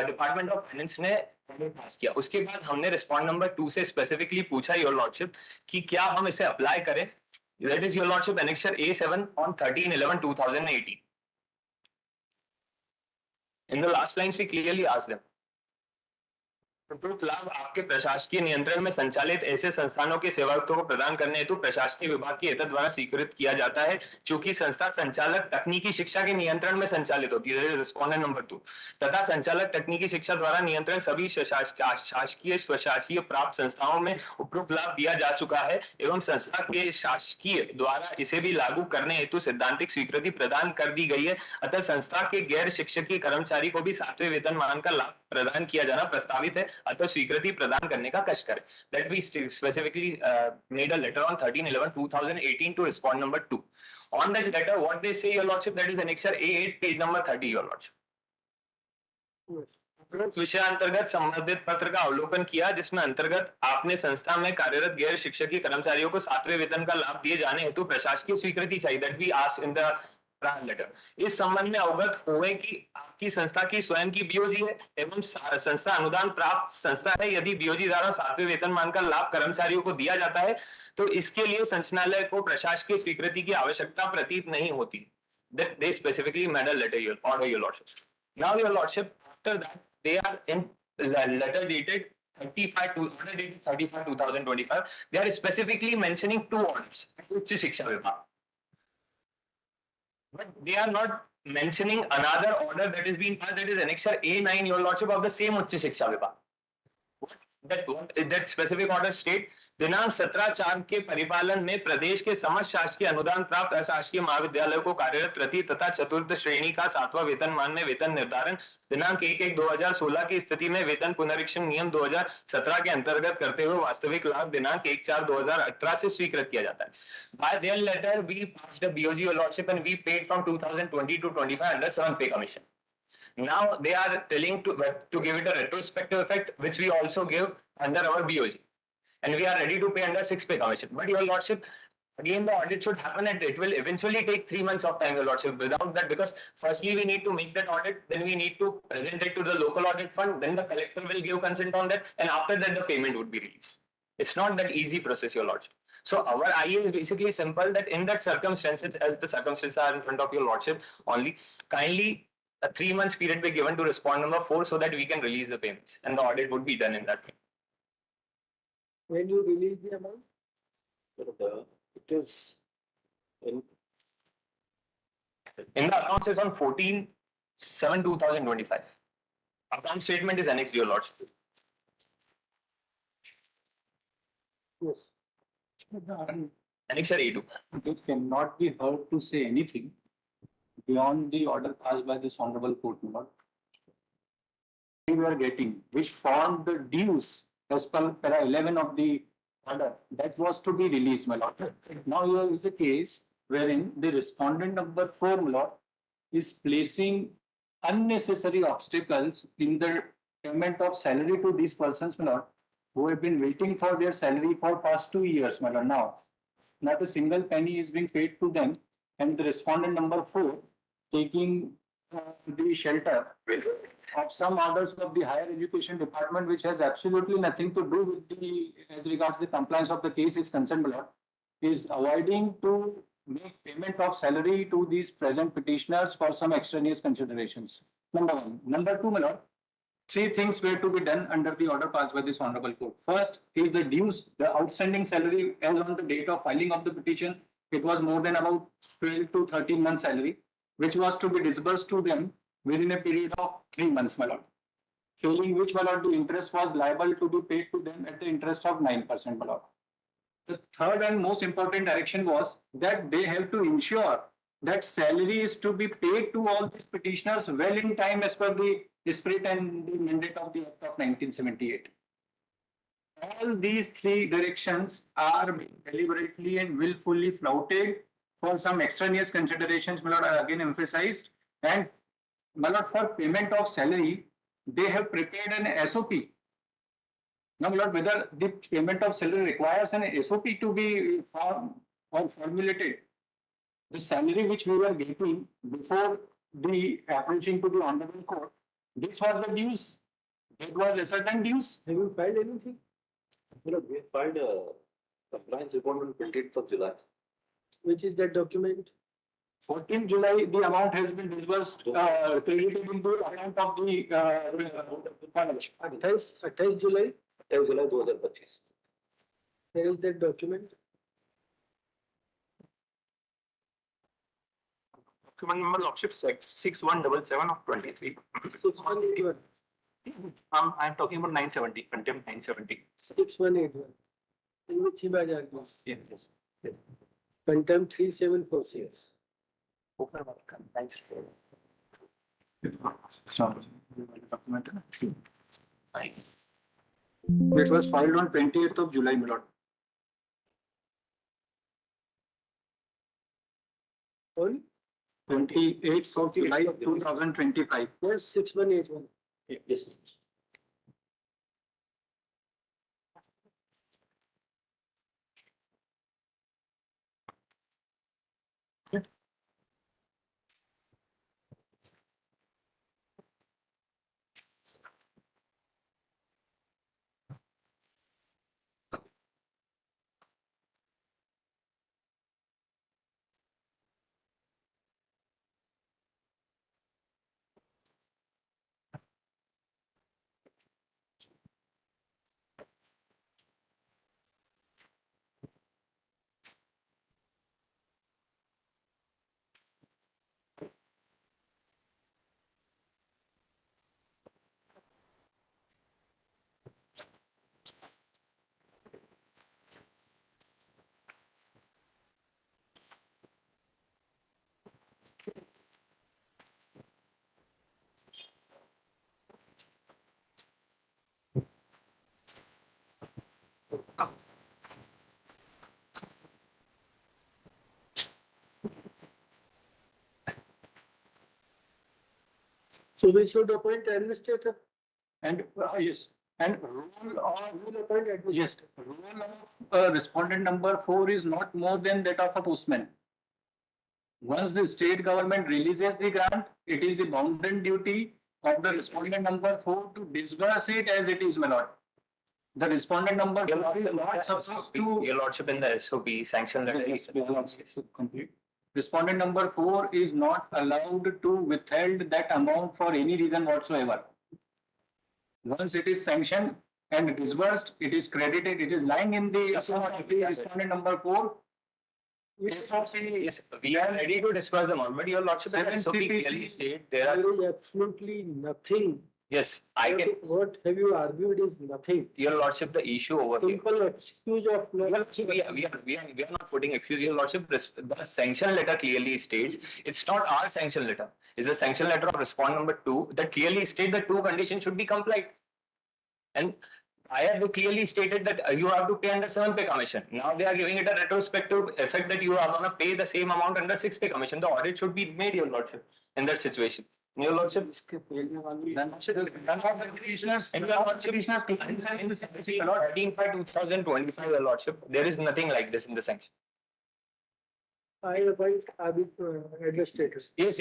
Department of finance ने पास किया। उसके बाद हमने रिस्पॉन्ड नंबर 2 से स्पेसिफिकली पूछा योर लॉर्डशिप कि क्या हम इसे अप्लाई करें। That is your lordship annexure A7 on 13/11/2018. In the last lines, we clearly ask them. उपरोक्त लाभ आपके प्रशासकीय नियंत्रण में संचालित ऐसे संस्थानों के सेवाओं को प्रदान करने हेतु प्रशासकीय विभाग के हित द्वारा स्वीकृत किया जाता है, चूंकि संस्था संचालक तकनीकी शिक्षा के नियंत्रण में संचालित होती है, रिस्पोंडेंट नंबर 2, तथा संचालक तकनीकी शिक्षा द्वारा नियंत्रण सभी शासकीय स्वशासीय प्राप्त संस्थाओं में उपरोक्त लाभ दिया जा चुका है एवं संस्था के शासकीय द्वारा इसे भी लागू करने हेतु सिद्धांतिक स्वीकृति प्रदान कर दी गई है। अतः संस्था के गैर शिक्षकीय कर्मचारी को भी 7वें वेतनमान का लाभ प्रदान किया जाना प्रस्तावित है, अतः स्वीकृति प्रदान करने का कष्ट करें। That we specifically made a letter on 13/11/2018 to respond number 2. On that letter, what they say, your lordship, that is annexure A8, page number 30, your lordship. विषय अंतर्गत संबंधित पत्र का अवलोकन किया, जिसमें अंतर्गत आपने संस्था में कार्यरत गैर शिक्षकीय कर्मचारियों को 7वें वेतन का लाभ दिए जाने हेतु प्रशासकीय स्वीकृति चाहिए। That we asked in the letter. इस संबंध में अवगत हुए कि आपकी संस्था की स्वयं की बीओजी है एवं संस्था अनुदान प्राप्त संस्था है। यदि बीओजी द्वारा 7वें वेतनमान का लाभ कर्मचारियों को दिया जाता है तो इसके लिए संचालनालय को प्रशासकीय स्वीकृति की आवश्यकता प्रतीत नहीं होती। That they specifically made a letter, your order, your lordship. Now, your lordship, after that, they are in letter dated 35/2025. They are specifically mentioning 2 orders, उच्च शिक्षा विभाग. But they are not mentioning another order that is being passed, that is annexure A9, your lordship, of the same Uच्च शिक्षा विभाग. That specific order state, दिनांक 17/4 के परिपालन में प्रदेश के समस्त शासकीय अनुदान प्राप्त अशासकीय महाविद्यालयों को कार्यरत तृतीय तथा चतुर्थ श्रेणी का 7वां वेतनमान में वेतन निर्धारण दिनांक 1/1/2016 की स्थिति में वेतन पुनरीक्षण नियम 2017 के अंतर्गत करते हुए वास्तविक लाभ दिनांक 1/4/2018 से स्वीकृत किया जाता है। By their letter, we passed a BOG, your lordship, and we paid from 2020 to 25 under 7th pay commission. Now they are telling to give it a retrospective effect, which we also give under our BOG, and we are ready to pay under 6th pay commission. But your lordship, again the audit should happen, and it will eventually take 3 months of time, your lordship, without that, because firstly we need to make that audit, then we need to present it to the local audit fund, then the collector will give consent on that, and after that the payment would be released. It's not that easy process, your lordship. So our IA is basically simple, that in that circumstances, as the circumstances are in front of your lordship only, kindly a 3 months period be given to respond number 4 so that we can release the payments, and the audit would be done in that way. When you release the amount? It is in the accounts is on 14/7/2025. Account statement is annexed, your lordship. Yes. Annexure A2. It cannot be heard to say anything beyond the order passed by this honorable court, my lord. We are getting, which formed the dues as per para 11 of the order, that was to be released, my lord. Now here is a case wherein the respondent number 4, my lord, is placing unnecessary obstacles in the payment of salary to these persons, my lord, who have been waiting for their salary for past 2 years, my lord. Now, not a single penny is being paid to them, and the respondent number 4 taking the shelter of some orders of the higher education department, which has absolutely nothing to do with the, as regards the compliance of the case is concerned, my lord, is avoiding to make payment of salary to these present petitioners for some extraneous considerations. Number 1. Number 2, my lord, 3 things were to be done under the order passed by this honorable court. First is the dues, the outstanding salary as on the date of filing of the petition. It was more than about 12 to 13 months salary, which was to be disbursed to them within a period of 3 months, my lord. Failing which, my lord, the interest was liable to be paid to them at the interest of 9%, my lord. The third and most important direction was that they have to ensure that salary is to be paid to all these petitioners well in time as per the spirit and the mandate of the Act of 1978. All these 3 directions are deliberately and willfully flouted for some extraneous considerations, my lord, again emphasized. And my lord, for payment of salary, they have prepared an SOP. Now, my lord, whether the payment of salary requires an SOP to be formed or formulated, the salary which we were getting before the approaching to the honorable court This was the dues. It was a certain dues. Have you filed anything? We filed a compliance report on 28th of July. Which is that document? 14th July, the amount has been disbursed, credited into account of the college. 28 July, 28 July 2025. where is that document? Document number lordship 6177 of 23. 6181. I'm talking about 970, contempt 970. 6181. In which he was argued? Yes. Contempt 3746. Open about compliance. It was filed on 28th of July, my lord. On 28th of July 2025. yes, 6181. Yes. So we should appoint administrator. And yes, and rule We'll appoint administrator. yes, rule of respondent number 4 is not more than that of a postman. Once the state government releases the grant, it is the bounden duty of the respondent number 4 to disburse it as it is, my lord. The respondent number 4 is not supposed to. Your lordship in the SOP sanction letter. Yes, yes, complete. Respondent number 4 is not allowed to withhold that amount for any reason whatsoever. Once it is sanctioned and disbursed, it is credited, it is lying in the respondent number 4. SOP, Yes, we are ready to disperse the amount, but your lordship in the SOP clearly state there are, There is absolutely nothing. yes, I can, What have you argued is nothing. your lordship, the issue over here. Simple excuse of Your no. lordship, we are not putting excuse, your lordship, the sanction letter clearly states, it's not our sanction letter. It's the sanction letter of respondent number 2 that clearly state the 2 conditions should be complied. And I have clearly stated that you have to pay under 7 pay commission. Now they are giving it a retrospective effect that you are going to pay the same amount under 6 pay commission. The audit should be made, your lordship, in that situation. Your lordship, none of the petitioners, and your lordship, 13/5/2025, your lordship, there is nothing like this in the sanction. I appoint administrators. Yes.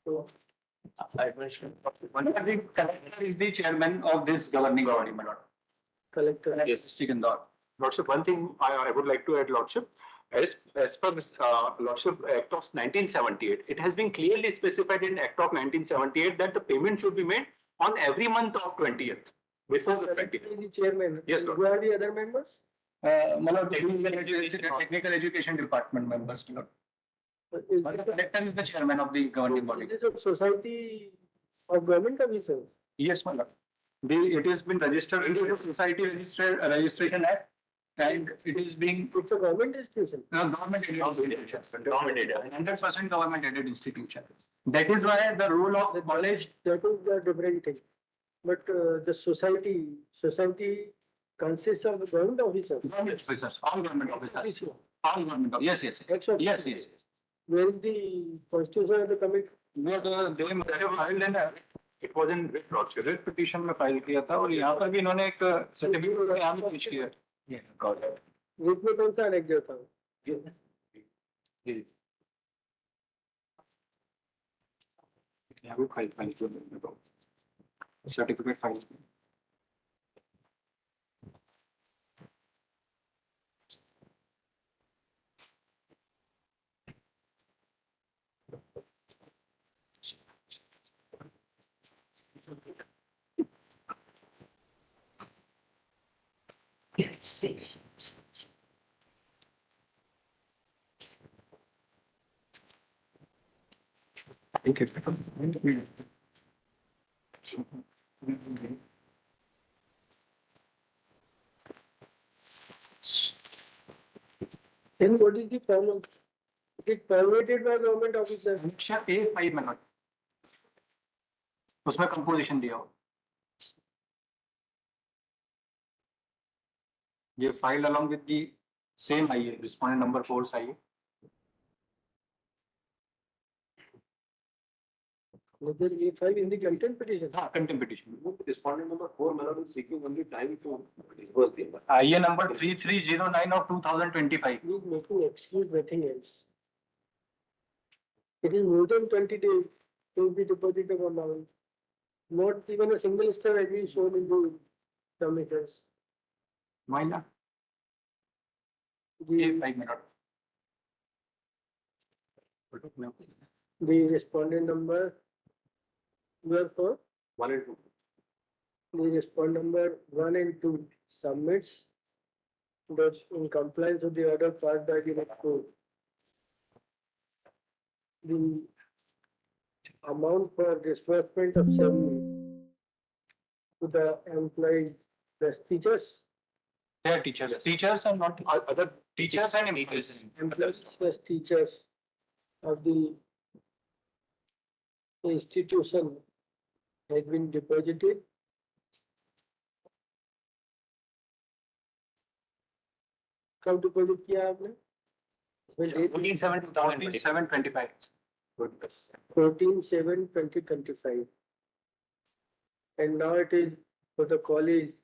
So the collector is the chairman of this governing body, my lord. collector. Yes. District Indore. Lordship, one thing I would like to add, Lordship, as per this, Lordship Act of 1978, it has been clearly specified in Act of 1978 that the payment should be made on every month of 20th, before the Collector 20th. is the chairman. Yes, Lord. Who are the other members? My lord, Technical technical education department members, my lord. Is But the this collector is the chairman of the governing body. a society of government officers? Yes, my lord. It has been registered into the Society Registration Act, and it is being It's a government institution. government aided institution. 100% government aided institution. That is why the role of the college. That is the different thing. But the society consists of government officers. Government officers, all government officers, all government, yes. That's what- Yes. Where is the constitution of the committee? They filed in It was in writ, Lordship. Rate petition में file किया था और यहाँ पर भी इन्होंने एक certificate यहाँ पे पेश किया। Writ में कौन सा एनेक्जर था? यहाँ पे फाइल किया। certificate file. Okay. Then what is the problem? It is permitted by government officer. समीक्षा A5 में नोट, उसमें कंपोजिशन दिया हो, ये file along with the same आई है, respondent number 4 आई है. Whether A5 in the content petition. हाँ, contempt petition. Respondent number 4 may not be seeking only time to disburse the amount. आई है number 3309 of 2025. He is making excuse nothing else. It is more than 20 days to be deposited of amount. Not even a single step has been shown in the submitters. Why not? The, A5 में note. the respondent number were for 1 and 2. the respondent number 1 and 2 submits that in compliance with the order passed by the court. The amount for disbursement of salary to the employees, the teachers, They are teachers. Yes. Teachers and not other teachers and employees. employees plus teachers of the institution has been deposited. कब deposit किया आपने? 14/7/2025. 14/7/2025. And now it is for the college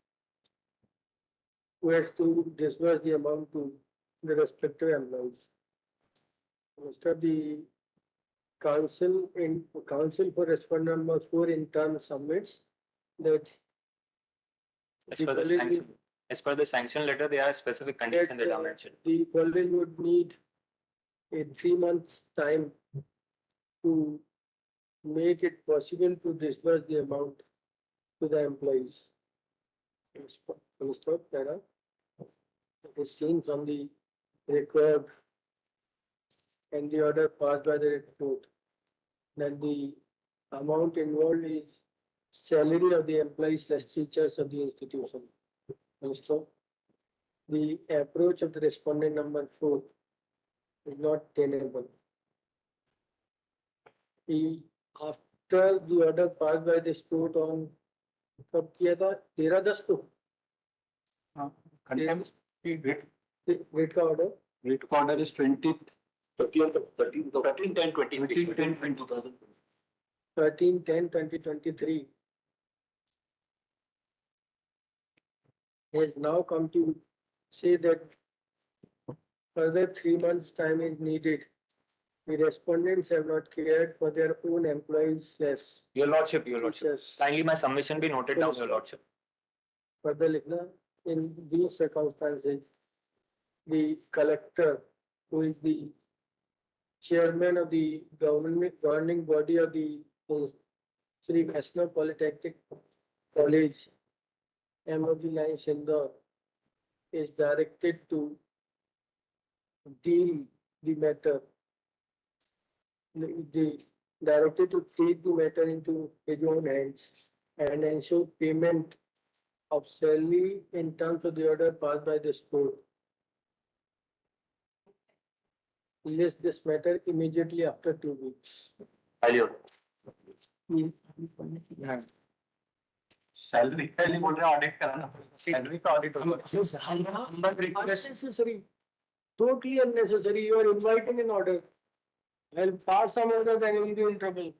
who has to disburse the amount to the respective employees. Mr. The counsel for respondent number 4 in turn submits that As per the sanction, as per the sanction letter, there are specific conditions that are mentioned. the college would need a 3 months time to make it possible to disburse the amount to the employees. Stop, Tara. It is seen from the record and the order passed by the court that the amount involved is salary of the employees plus teachers of the institution. Understood? The approach of the respondent number 4 is not tenable. After the order passed by this court on कब किया था? 13/10 को Contempt. Rate का order Writ order is 20th. 13/10/2023. 13/10/2023 has now come to say that further 3 months time is needed. The respondents have not cared for their own employees less. Your lordship, your lordship. Teachers. Kindly my submission be noted down, your lordship. Further लिखना, in these circumstances, the collector, who is the chairman of the governing body of the Shri Vaishnav Polytechnic College, MOG line Sindor, is directed to deal the matter. Directed to take the matter into his own hands and ensure payment of salary in terms of the order passed by this court. List this matter immediately after 2 weeks. Salary पहले बोल रहे audit कराना. Salary का audit होगा. Unnecessary, totally unnecessary. You are inviting an order. I'll pass some order, then you will be in trouble.